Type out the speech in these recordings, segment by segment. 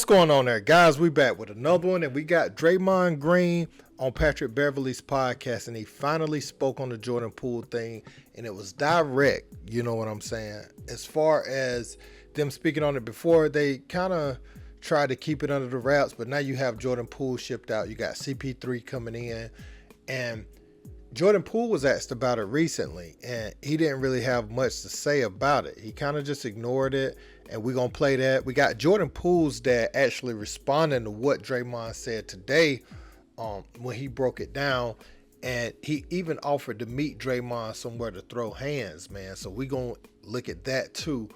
going on there, guys? We back with another one, and we got Draymond Green on Patrick Beverley's podcast, and he finally spoke on the Jordan Poole thing, and it was direct. You know what I'm saying? As far as them speaking on it before, they kind of tried to keep it under the wraps, but now you have Jordan Poole shipped out. You got CP3 coming in, and Jordan Poole was asked about it recently, and he didn't really have much to say about it. He kind of just ignored it, and we're going to play that. We got Jordan Poole's dad actually responding to what Draymond said today when he broke it down, and he even offered to meet Draymond somewhere to throw hands, man. So we're going to look at that too.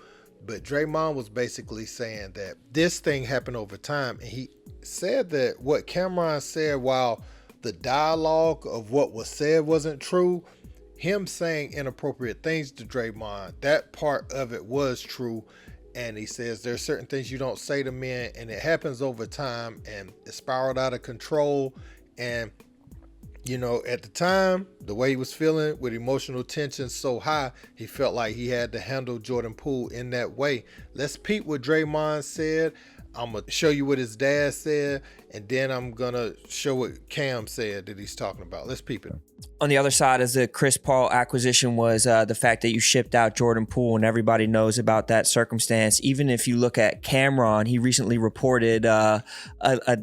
But Draymond was basically saying that this thing happened over time, and he said that what Cameron said, while the dialogue of what was said wasn't true, him saying inappropriate things to Draymond, that part of it was true. And he says there's certain things you don't say to men, and it happens over time, and it spiraled out of control. And you know, at the time, the way he was feeling with emotional tension so high, he felt like he had to handle Jordan Poole in that way. Let's peep what Draymond said. I'm going to show you what his dad said, and then I'm going to show what Cam said that he's talking about. Let's peep it. On the other side of the Chris Paul acquisition was the fact that you shipped out Jordan Poole, and everybody knows about that circumstance. Even if you look at Cameron, he recently reported a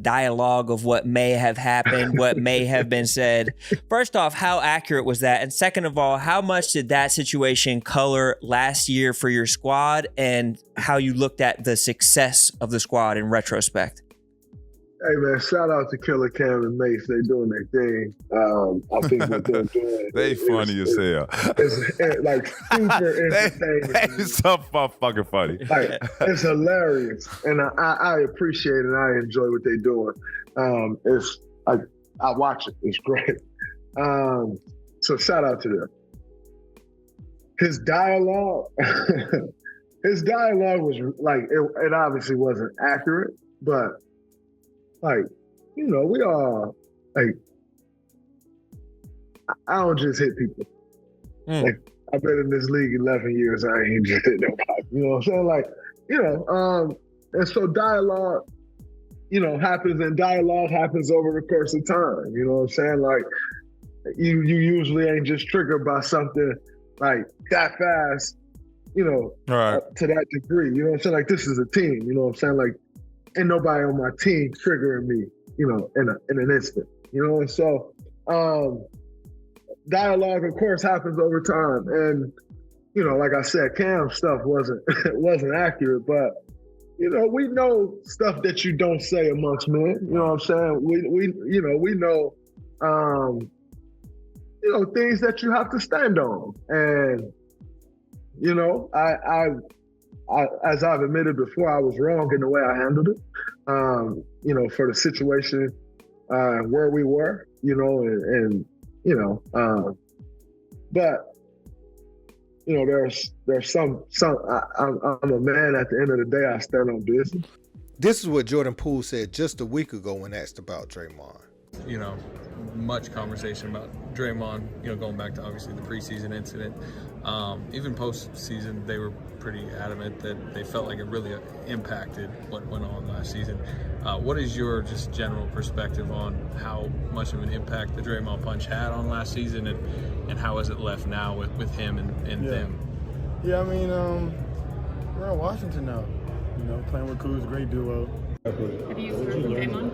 dialogue of what may have happened, what may have been said. First off, how accurate was that? And second of all, how much did that situation color last year for your squad, and how you looked at the success of the squad in retrospect? Hey man, shout out to Killer Cam and Mace. They doing their thing. I think what they're doing. They funny as hell. It's like super entertaining. They so fucking funny. Like, it's hilarious, and I appreciate it. And I enjoy what they're doing. I watch it. It's great. So shout out to them. His dialogue, was like it obviously wasn't accurate, but. Like, you know, we are, like, I don't just hit people. Like, I've been in this league 11 years, I ain't just hit nobody. You know what I'm saying? Like, you know, and so dialogue, you know, happens, and dialogue happens over the course of time. You know what I'm saying? Like, you usually ain't just triggered by something like that fast, you know, to that degree. You know what I'm saying? Like, this is a team, you know what I'm saying? Like, ain't nobody on my team triggering me, you know, in an instant, you know? And so dialogue, of course, happens over time. And, you know, like I said, Cam's stuff wasn't accurate, but, you know, we know stuff that you don't say amongst men, you know what I'm saying? We know, things that you have to stand on. And, you know, I as I've admitted before, I was wrong in the way I handled it, you know, for the situation where we were, you know, and you know, but, you know, there's some I'm a man at the end of the day, I stand on business. This is what Jordan Poole said just a week ago when asked about Draymond. You know, much conversation about Draymond, you know, going back to obviously the preseason incident. Even postseason, they were pretty adamant that they felt like it really impacted what went on last season. What is your just general perspective on how much of an impact the Draymond punch had on last season, and how is it left now with him and them? Yeah, I mean, we're in Washington now. You know, playing with Kuz, great duo. Have you heard from Draymond?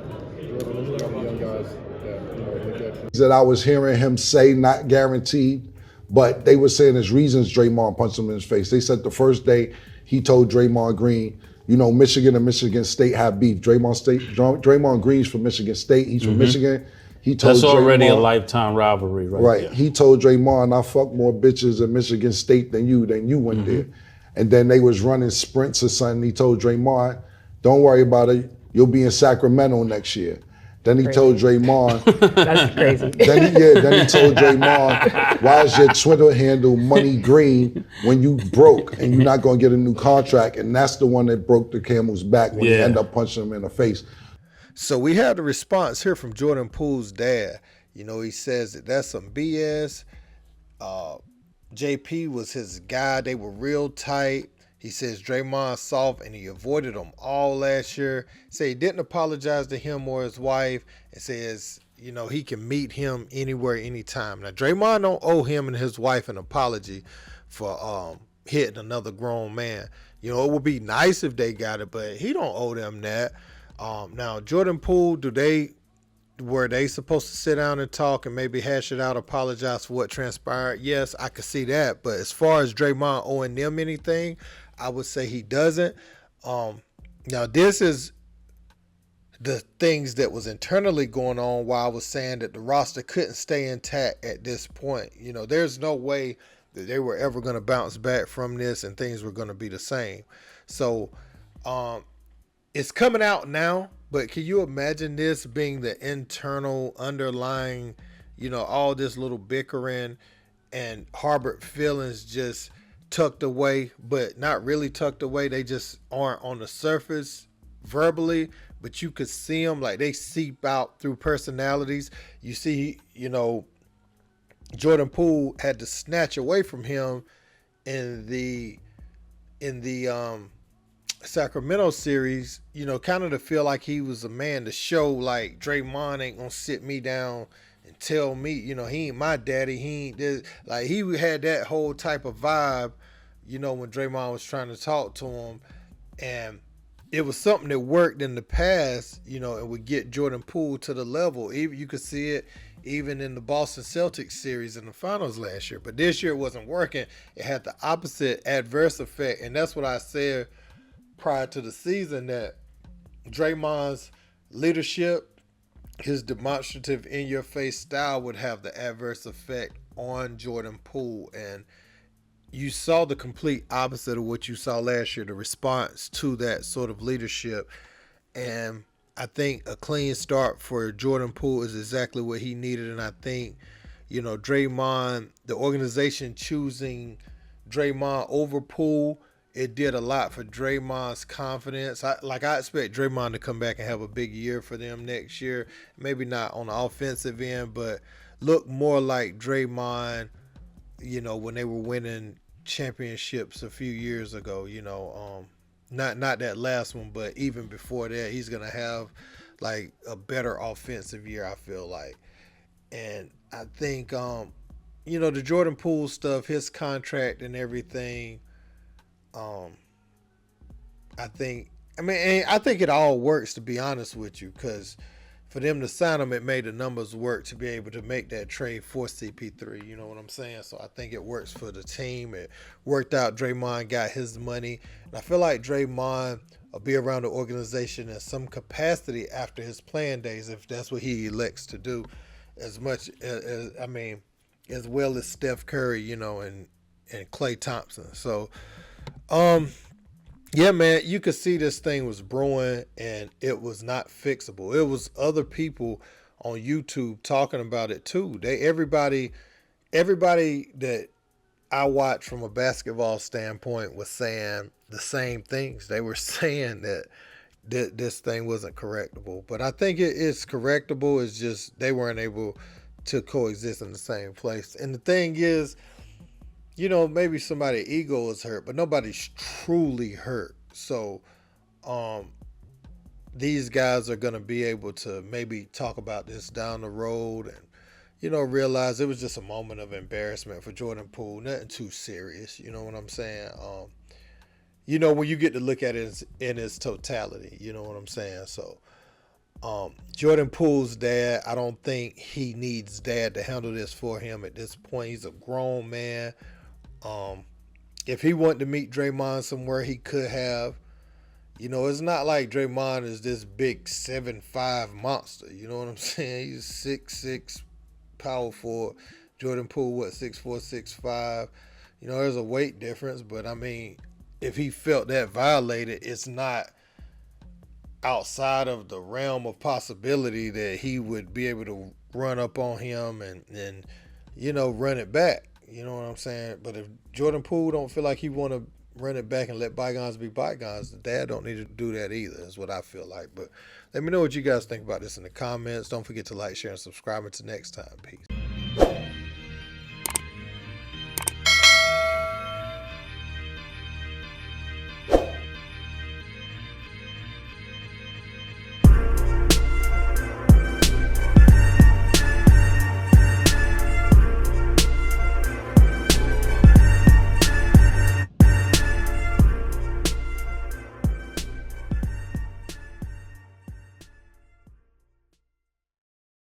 That I was hearing him say, not guaranteed, but they were saying his reasons Draymond punched him in his face. They said the first day he told Draymond Green, you know, Michigan and Michigan State have beef. Draymond Green's from Michigan State. He's from Michigan. He told That's already Draymond, a lifetime rivalry, right there. He told Draymond, I fuck more bitches in Michigan State than you went there. And then they was running sprints or something. He told Draymond, don't worry about it. You'll be in Sacramento next year. Then he told Draymond. That's crazy. Then he told Draymond, why is your Twitter handle Money Green when you broke and you're not going to get a new contract? And that's the one that broke the camel's back when he ended up punching him in the face. So we had a response here from Jordan Poole's dad. You know, he says that that's some BS. JP was his guy. They were real tight. He says Draymond's soft and he avoided them all last year. Say he didn't apologize to him or his wife, and says, you know, he can meet him anywhere, anytime. Now, Draymond don't owe him and his wife an apology for hitting another grown man. You know, it would be nice if they got it, but he don't owe them that. Now, Jordan Poole, were they supposed to sit down and talk and maybe hash it out, apologize for what transpired? Yes, I could see that. But as far as Draymond owing them anything, I would say he doesn't. Now, this is the things that was internally going on while I was saying that the roster couldn't stay intact at this point. You know, there's no way that they were ever going to bounce back from this and things were going to be the same. So it's coming out now, but can you imagine this being the internal underlying, you know, all this little bickering and harbored feelings just tucked away, but not really tucked away. They just aren't on the surface verbally, but you could see them, like they seep out through personalities. You see, you know, Jordan Poole had to snatch away from him in the Sacramento series, you know, kind of to feel like he was a man to show like Draymond ain't gonna sit me down and tell me, you know, he ain't my daddy. He ain't this. Like he had that whole type of vibe, you know, when Draymond was trying to talk to him, and it was something that worked in the past, you know, and would get Jordan Poole to the level. Even you could see it even in the Boston Celtics series in the finals last year. But this year it wasn't working. It had the opposite adverse effect, and that's what I said prior to the season, that Draymond's leadership, his demonstrative in-your-face style would have the adverse effect on Jordan Poole. And you saw the complete opposite of what you saw last year, the response to that sort of leadership. And I think a clean start for Jordan Poole is exactly what he needed. And I think, you know, Draymond, the organization choosing Draymond over Poole, it did a lot for Draymond's confidence. I expect Draymond to come back and have a big year for them next year. Maybe not on the offensive end, but look more like Draymond, you know, when they were winning championships a few years ago, you know, not that last one, but even before that, he's going to have like a better offensive year, I feel like. And I think, you know, the Jordan Poole stuff, his contract and everything, I think it all works, to be honest with you, because for them to sign him, it made the numbers work to be able to make that trade for CP3. You know what I'm saying? So I think it works for the team. It worked out. Draymond got his money. And I feel like Draymond will be around the organization in some capacity after his playing days, if that's what he elects to do, as much as as well as Steph Curry, you know, and Klay Thompson. So, yeah, man, you could see this thing was brewing and it was not fixable. It was other people on YouTube talking about it too. Everybody that I watched from a basketball standpoint was saying the same things. They were saying that this thing wasn't correctable. But I think it is correctable. It's just they weren't able to coexist in the same place. And the thing is, you know, maybe somebody's ego is hurt, but nobody's truly hurt. So these guys are going to be able to maybe talk about this down the road and, you know, realize it was just a moment of embarrassment for Jordan Poole. Nothing too serious. You know what I'm saying? You know, when you get to look at it in its totality, you know what I'm saying? So Jordan Poole's dad, I don't think he needs dad to handle this for him at this point. He's a grown man. If he wanted to meet Draymond somewhere, he could have. You know, it's not like Draymond is this big 7'5" monster. You know what I'm saying? He's 6'6", power forward. Jordan Poole, 6'4", 6'5". You know, there's a weight difference, but I mean, if he felt that violated, it's not outside of the realm of possibility that he would be able to run up on him and you know, run it back. You know what I'm saying? But if Jordan Poole don't feel like he want to run it back and let bygones be bygones, the dad don't need to do that either, is what I feel like. But let me know what you guys think about this in the comments. Don't forget to like, share, and subscribe. Until next time. Peace.